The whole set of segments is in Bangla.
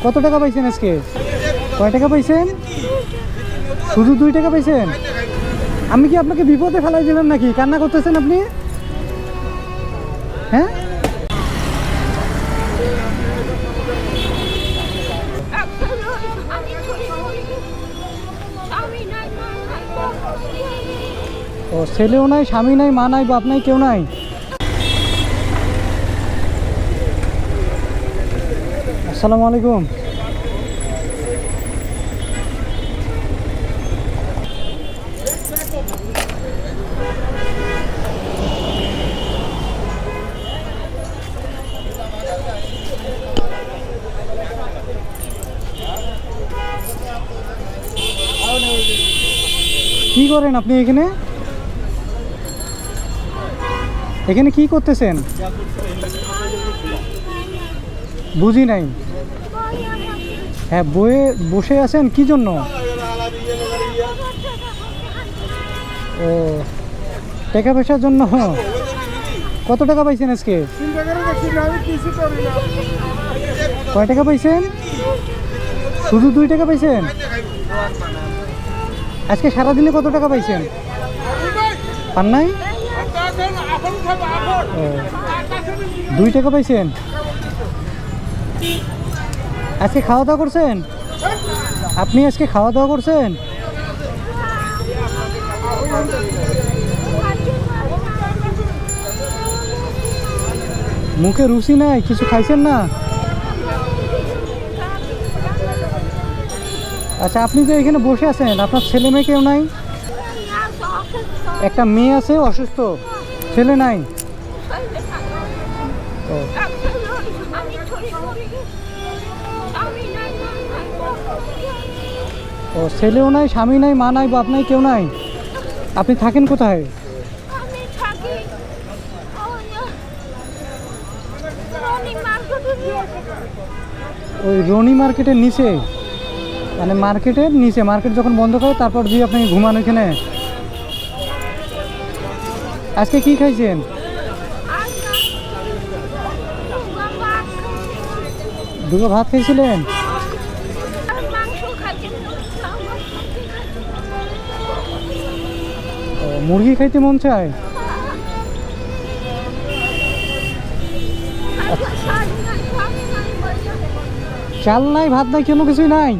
কত টাকা পাইছেন আজকে? কয় টাকা পাইছেন? শুধু 2 টাকা পাইছেন? আমি কি আপনাকে বিপদে ফেলাই দিলাম নাকি? কান্না করতেছেন আপনি? হ্যাঁ, ও ছেলেও নাই, স্বামী নাই, মা নাই, বাপ নাই, কেউ নাই। আসসালামু আলাইকুম। কি করেন আপনি এখানে? এখানে কি করতেছেন? বুঝি নাই। হ্যাঁ, বয়ে বসে আছেন কি জন্য? ও, টাকা পয়সার জন্য। কত টাকা পাইছেন আজকে? কয় টাকা পাইছেন? শুধু 2 টাকা পাইছেন? আজকে সারাদিনে কত টাকা পাইছেন? পান নাই? 2 টাকা পাইছেন? আজকে খাওয়া দাওয়া করছেন? আপনি আজকে খাওয়া দাওয়া করছেন? মুখে রুচি নাই, কিছু খাইছেন না? আচ্ছা, আপনি যে এখানে বসে আছেন, আপনার ছেলে মেয়ে কেউ নাই? একটা মেয়ে আছে অসুস্থ, ছেলে নাই? ও, ছেলেও নাই, স্বামী নাই, মা নাই, বাপ নাই, কেউ নাই। আপনি থাকেন কোথায়? ওই রনি মার্কেটের নিচে, মানে মার্কেটের নিচে, মার্কেট যখন বন্ধ করে তারপর দিয়ে আপনি ঘুমান ওইখানে। আজকে কি খাইছেন? দুটো ভাত খাইছিলেন? মুরগি খাইতে মন চায়? চাল নাই, ভাত নাই, কোনো কিছুই নাই?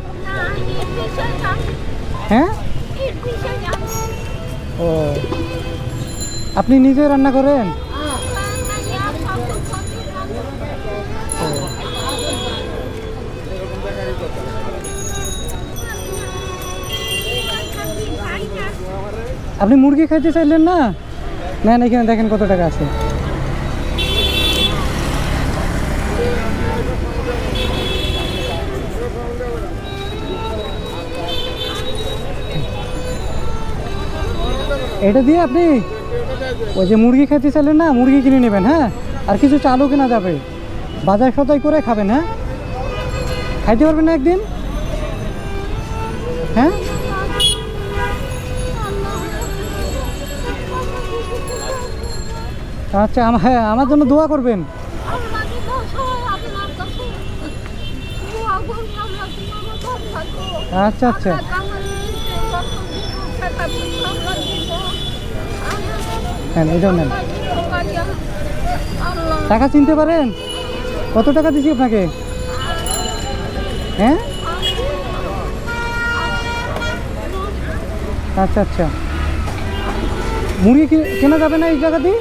হ্যাঁ, ও, আপনি নিজে রান্না করেন? আপনি মুরগি খাইতে চাইলেন না? নেন, এখানে দেখেন কত টাকা আছে। এটা দিয়ে আপনি ওই যে মুরগি খেতে চাইলেন না, মুরগি কিনে নেবেন। হ্যাঁ, আর কিছু চালও কেনা যাবে, বাজার সদাই করে খাবেন। হ্যাঁ, খাইতে পারবেন না একদিন? হ্যাঁ, আচ্ছা, হ্যাঁ, আমার জন্য দোয়া করবেন। আচ্ছা আচ্ছা, হ্যাঁ, এটাও নেন। টাকা চিনতে পারেন? কত টাকা দিছি আপনাকে? হ্যাঁ, আচ্ছা আচ্ছা, মুরগি কেনা যাবে না এই টাকা দিয়ে?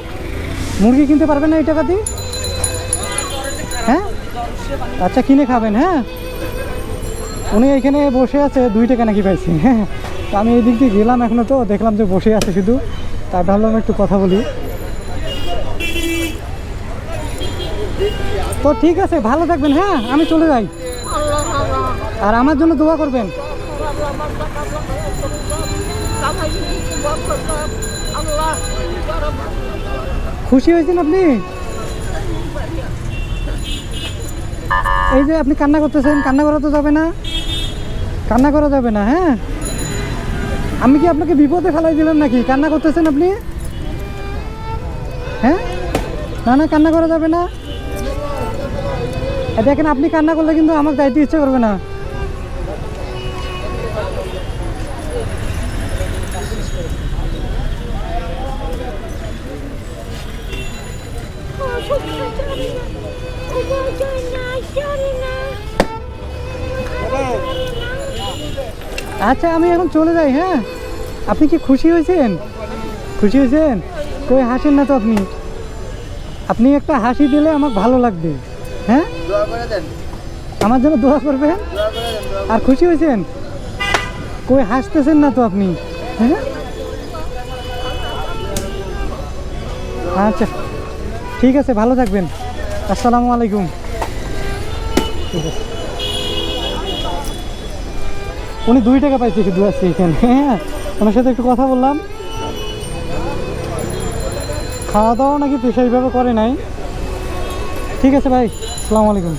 মুরগি কিনতে পারবেন না এই টাকা দিয়ে? হ্যাঁ, আচ্ছা, কিনে খাবেন। হ্যাঁ, উনি এখানে বসে আছে, 2 টাকা নাকি পাইছি। হ্যাঁ, তো আমি এই দিক দিয়ে গেলাম এখনো, তো দেখলাম যে বসে আছে শুধু, তাই ভাবলাম একটু কথা বলি। তো ঠিক আছে, ভালো থাকবেন। হ্যাঁ, আমি চলে যাই, আর আমার জন্য দোয়া করবেন। খুশি হয়েছেন আপনি? এই যে আপনি কান্না করতেছেন, কান্না করা তো যাবে না, কান্না করা যাবে না। হ্যাঁ, আমি কি আপনাকে বিপদে ফেলাই দিলাম নাকি? কান্না করতেছেন আপনি? হ্যাঁ, না না, কান্না করা যাবে না। দেখেন আপনি কান্না করলে কিন্তু আমাকে যাইতে ইচ্ছে করবে না। আচ্ছা আমি এখন চলে যাই। হ্যাঁ, আপনি কি খুশি হয়েছেন? খুশি হয়েছেন? কই হাসেন না তো আপনি। আপনি একটা হাসি দিলে আমার ভালো লাগবে। হ্যাঁ, আমার জন্য দোয়া করবেন। আর খুশি হয়েছেন? কই হাসতেছেন না তো আপনি। হ্যাঁ, আচ্ছা ঠিক আছে, ভালো থাকবেন। আসসালামু আলাইকুম। ঠিক আছে। উনি 2 টাকা পাইছে শুধু আছে এখানে। হ্যাঁ, ওনার সাথে একটু কথা বললাম। খাওয়া দাওয়া নাকি সেইভাবে করে নাই। ঠিক আছে ভাই, আসসালামু আলাইকুম।